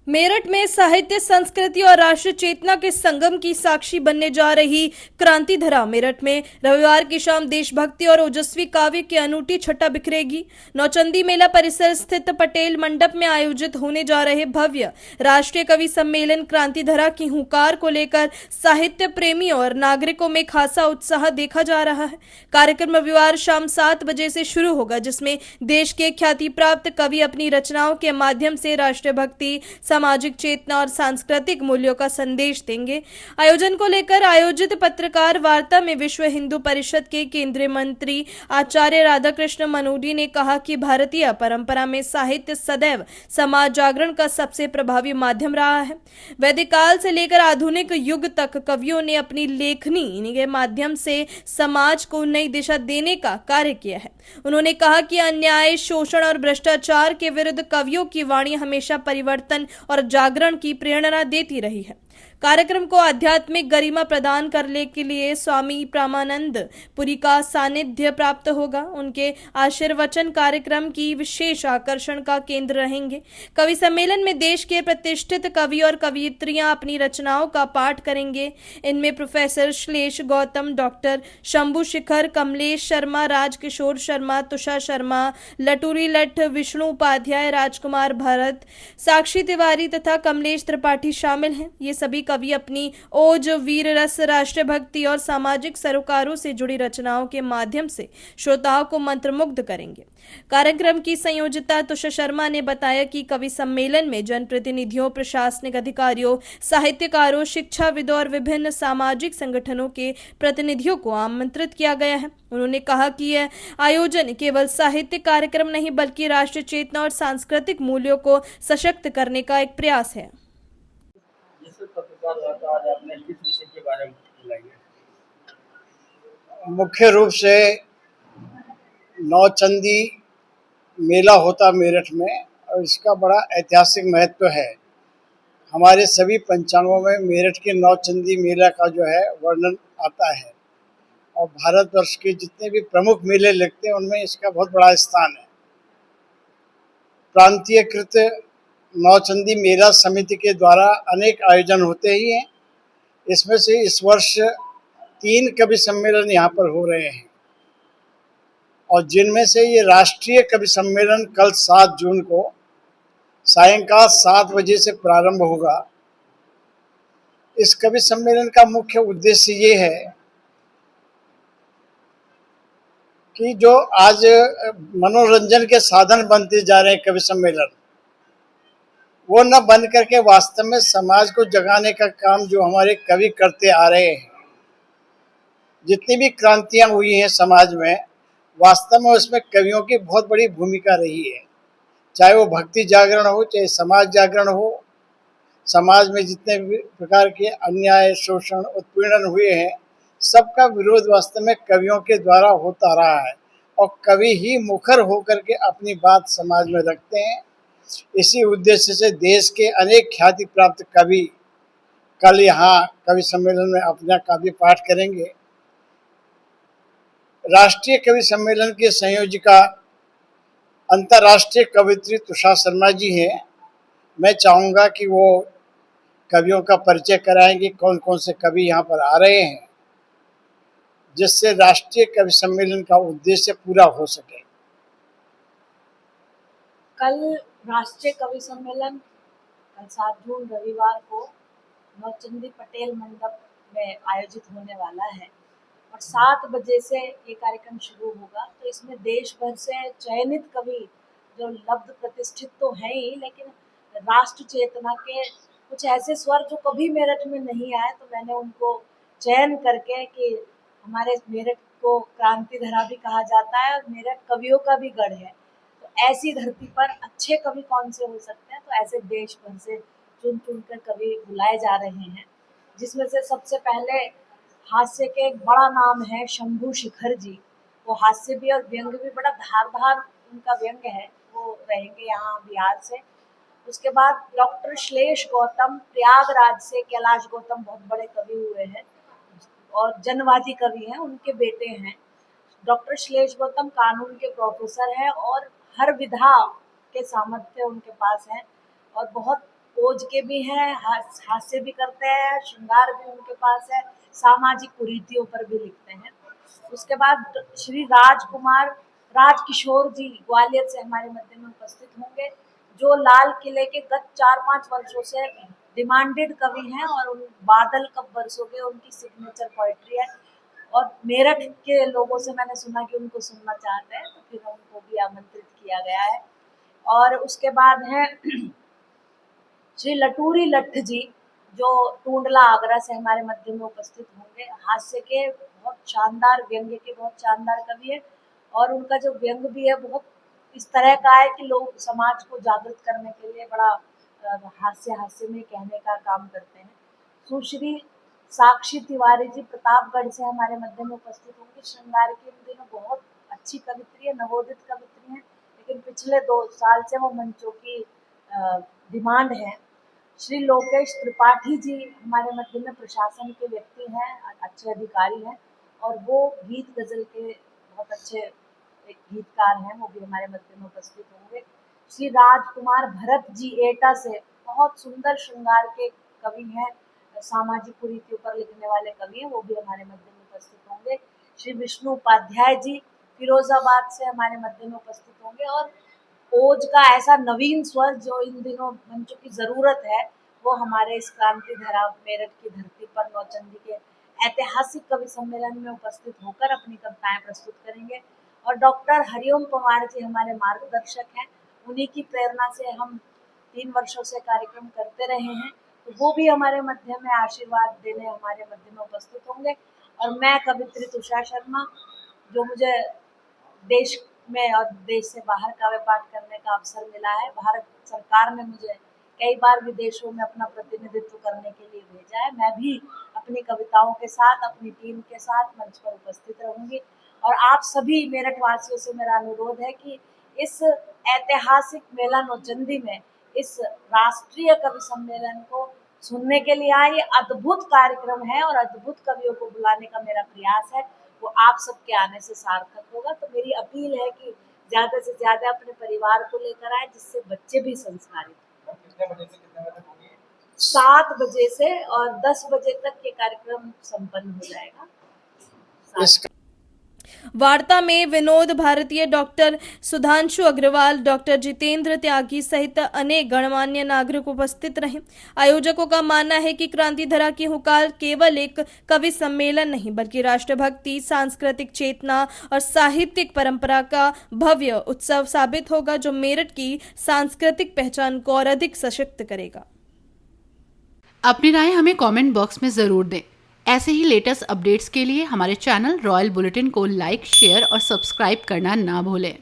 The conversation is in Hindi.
मेरठ में साहित्य, संस्कृति और राष्ट्र चेतना के संगम की साक्षी बनने जा रही क्रांतिधरा मेरठ में रविवार की शाम देशभक्ति और ओजस्वी काव्य की अनूठी छटा बिखरेगी। नौचंदी मेला परिसर स्थित पटेल मंडप में आयोजित होने जा रहे भव्य राष्ट्रीय कवि सम्मेलन क्रांतिधरा की हुंकार को लेकर साहित्य प्रेमियों और नागरिकों में खासा उत्साह देखा जा रहा है। कार्यक्रम रविवार शाम 7 बजे से शुरू होगा, जिसमें देश के ख्याति प्राप्त कवि अपनी रचनाओं के माध्यम से राष्ट्रीय भक्ति, सामाजिक चेतना और सांस्कृतिक मूल्यों का संदेश देंगे। आयोजन को लेकर आयोजित पत्रकार वार्ता में विश्व हिंदू परिषद के केंद्रीय मंत्री आचार्य राधाकृष्ण मनोडी ने कहा कि भारतीय परंपरा में साहित्य सदैव समाज जागरण का सबसे प्रभावी माध्यम रहा है। वैदिक काल से लेकर आधुनिक युग तक कवियों ने अपनी लेखनी के माध्यम से समाज को नई दिशा देने का कार्य किया है। उन्होंने कहा कि अन्याय, शोषण और भ्रष्टाचार के विरुद्ध कवियों की वाणी हमेशा परिवर्तन और जागरण की प्रेरणा देती रही है। कार्यक्रम को आध्यात्मिक गरिमा प्रदान करने के लिए स्वामी प्रेमानंद पुरी का सानिध्य प्राप्त होगा। उनके आशीर्वचन कार्यक्रम की विशेष आकर्षण का केंद्र रहेंगे। कवि सम्मेलन में देश के प्रतिष्ठित कवि और कवयित्रियां अपनी रचनाओं का पाठ करेंगे। इनमें प्रोफेसर श्लेष गौतम, डॉक्टर शंभू शिखर, कमलेश शर्मा, राजकिशोर शर्मा, तुषार शर्मा, लटूरी लठ, विष्णु उपाध्याय, राजकुमार भरत, साक्षी तिवारी तथा कमलेश त्रिपाठी शामिल हैं। ये सभी कवि अपनी ओज, वीर रस, राष्ट्रीय भक्ति और सामाजिक सरोकारों से जुड़ी रचनाओं के माध्यम से श्रोताओं को मंत्रमुग्ध करेंगे। कार्यक्रम की संयोजिता तुषार शर्मा ने बताया कि कवि सम्मेलन में जनप्रतिनिधियों, प्रशासनिक अधिकारियों, साहित्यकारों, शिक्षाविदों और विभिन्न सामाजिक संगठनों के प्रतिनिधियों को आमंत्रित किया गया है। उन्होंने कहा कि यह आयोजन केवल साहित्यिक कार्यक्रम नहीं बल्कि राष्ट्रीय चेतना और सांस्कृतिक मूल्यों को सशक्त करने का एक प्रयास है। जैसे पत्रकार वार्ता आज आपने किस विषय के बारे में बुलाइए? मुख्य रूप से नौचंदी मेला होता मेरठ में और इसका बड़ा ऐतिहासिक महत्व है। हमारे सभी पंचांगों में मेरठ के नौचंदी मेला का जो है वर्णन आता है और भारतवर्ष के जितने भी प्रमुख मेले लगते हैं उनमें इसका बहुत बड़ा स्थान है। प्रांतीयकृत नौचंदी मेला समिति के द्वारा अनेक आयोजन होते ही हैं। इसमें से इस वर्ष 3 कवि सम्मेलन यहाँ पर हो रहे हैं और जिनमें से ये राष्ट्रीय कवि सम्मेलन कल 7 जून को सायंकाल 7 बजे से प्रारंभ होगा। इस कवि सम्मेलन का मुख्य उद्देश्य ये है कि जो आज मनोरंजन के साधन बनते जा रहे हैं कवि सम्मेलन, वो न बन करके वास्तव में समाज को जगाने का काम जो हमारे कवि करते आ रहे हैं। जितनी भी क्रांतियां हुई हैं समाज में, वास्तव में उसमें कवियों की बहुत बड़ी भूमिका रही है। चाहे वो भक्ति जागरण हो, चाहे समाज जागरण हो, समाज में जितने भी प्रकार के अन्याय, शोषण, उत्पीड़न हुए हैं, सबका विरोध वास्तव में कवियों के द्वारा होता रहा है और कवि ही मुखर होकर के अपनी बात समाज में रखते हैं। इसी उद्देश्य से देश के अनेक ख्याति प्राप्त कवि कल यहाँ कवि सम्मेलन में अपना काव्य पाठ करेंगे। राष्ट्रीय कवि सम्मेलन की संयोजिका अंतर्राष्ट्रीय कवयित्री तुषार शर्मा जी हैं। मैं चाहूँगा कि वो कवियों का परिचय कराएंगे, कौन कौन से कवि यहाँ पर आ रहे हैं, जिससे राष्ट्रीय कवि सम्मेलन का उद्देश्य पूरा हो सके। कल राष्ट्रीय कवि सम्मेलन कल 7 जून रविवार को नौचंदी पटेल मंडप में आयोजित होने वाला है और 7 बजे से ये कार्यक्रम शुरू होगा। तो इसमें देश भर से चयनित कवि जो लब्ध प्रतिष्ठित तो हैं ही, लेकिन राष्ट्र चेतना के कुछ ऐसे स्वर जो कभी मेरठ में नहीं आए, तो मैंने उनको चयन करके कि हमारे मेरठ को क्रांति धरा भी कहा जाता है और मेरठ कवियों का भी गढ़ है। तो ऐसी धरती पर अच्छे कवि कौन से हो सकते हैं, तो ऐसे देश भर से चुन चुन कर कवि बुलाए जा रहे हैं, जिसमें से सबसे पहले हास्य के एक बड़ा नाम है शंभू शिखर जी। वो हास्य भी और व्यंग भी बड़ा धारदार उनका व्यंग है, वो रहेंगे यहाँ बिहार से। उसके बाद डॉक्टर श्लेष गौतम प्रयागराज से, कैलाश गौतम बहुत बड़े कवि हुए हैं और जनवादी कवि हैं, उनके बेटे हैं। डॉक्टर श्लेष गौतम कानून के प्रोफेसर हैं और हर विधा के सामर्थ्य उनके पास हैं और बहुत ओज के भी हैं, हास्य भी करते हैं, श्रृंगार भी उनके पास है, सामाजिक कुरीतियों पर भी लिखते हैं। उसके बाद श्री राजकिशोर जी ग्वालियर से हमारे मध्य में उपस्थित होंगे, जो लाल किले के गत 4-5 वर्षों से डिमांडेड कवि हैं और उन बादल कब बरसोगे उनकी सिग्नेचर पोएट्री है। और मेरठ के लोगों से मैंने सुना कि उनको सुनना चाहते हैं, तो फिर उनको भी आमंत्रित किया गया है। और उसके बाद है श्री लटूरी लट्ठ जी, जो टूंडला आगरा से हमारे मध्य में उपस्थित होंगे। हास्य के बहुत शानदार, व्यंग्य के बहुत शानदार कवि है और उनका जो व्यंग भी है बहुत इस तरह का है कि लोग समाज को जागृत करने के लिए बड़ा हास्य में कहने का काम करते हैं। सुश्री साक्षी तिवारी जी प्रतापगढ़ से हमारे मध्य में उपस्थित होंगे। श्रृंगार की इन दिनों बहुत अच्छी कवित्री है, नवोदित कवित्री है, लेकिन पिछले 2 साल से वो मंचों की डिमांड है। श्री लोकेश त्रिपाठी जी हमारे मध्य में प्रशासन के व्यक्ति हैं, अच्छे अधिकारी हैं और वो गीत गजल के बहुत अच्छे एक गीतकार हैं, वो भी हमारे मध्य में उपस्थित होंगे। श्री राजकुमार भरत जी एटा से बहुत सुंदर श्रृंगार के कवि हैं, सामाजिक कुरीतियों पर लिखने वाले कवि हैं, वो भी हमारे मध्य में उपस्थित होंगे। श्री विष्णु उपाध्याय जी फिरोजाबाद से हमारे मध्य में उपस्थित होंगे और ओज का ऐसा नवीन स्वर जो इन दिनों मंचों की जरूरत है, वो हमारे इस क्रांति धरा मेरठ की धरती पर नौचंदी के ऐतिहासिक कवि सम्मेलन में उपस्थित होकर अपनी कविताएं प्रस्तुत करेंगे। और डॉक्टर हरिओम पवार जी हमारे मार्गदर्शक हैं, उन्हीं की प्रेरणा से हम 3 वर्षों से कार्यक्रम करते रहे हैं, तो वो भी हमारे मध्य में आशीर्वाद देने हमारे मध्य में उपस्थित होंगे। और मैं कवित्री तुषा शर्मा, जो मुझे देश में और देश से बाहर काव्य पाठ करने का अवसर मिला है, भारत सरकार ने मुझे कई बार विदेशों में अपना प्रतिनिधित्व करने के लिए भेजा है, मैं भी अपनी कविताओं के साथ अपनी टीम के साथ मंच पर उपस्थित रहूंगी। और आप सभी मेरठ वासियों से मेरा अनुरोध है कि इस ऐतिहासिक मेला नौचंदी में इस राष्ट्रीय कवि सम्मेलन को सुनने के लिए आए। ये अद्भुत कार्यक्रम है और अद्भुत कवियों को बुलाने का मेरा प्रयास है, वो आप सबके आने से सार्थक होगा। तो मेरी अपील है कि ज्यादा से ज्यादा अपने परिवार को लेकर आए, जिससे बच्चे भी संस्कारित हों। कितने बजे से कितने बजे तक होगी? 7 बजे से और 10 बजे तक ये कार्यक्रम संपन्न हो जाएगा। वार्ता में विनोद भारतीय, डॉक्टर सुधांशु अग्रवाल, डॉक्टर जितेंद्र त्यागी सहित अनेक गणमान्य नागरिक उपस्थित रहे। आयोजकों का मानना है कि क्रांति धरा की हुकार केवल एक कवि सम्मेलन नहीं, बल्कि राष्ट्रभक्ति, सांस्कृतिक चेतना और साहित्यिक परंपरा का भव्य उत्सव साबित होगा, जो मेरठ की सांस्कृतिक पहचान को और अधिक सशक्त करेगा। अपनी राय हमें कमेंट बॉक्स में जरूर दें। ऐसे ही लेटेस्ट अपडेट्स के लिए हमारे चैनल रॉयल बुलेटिन को लाइक, शेयर और सब्सक्राइब करना ना भूलें।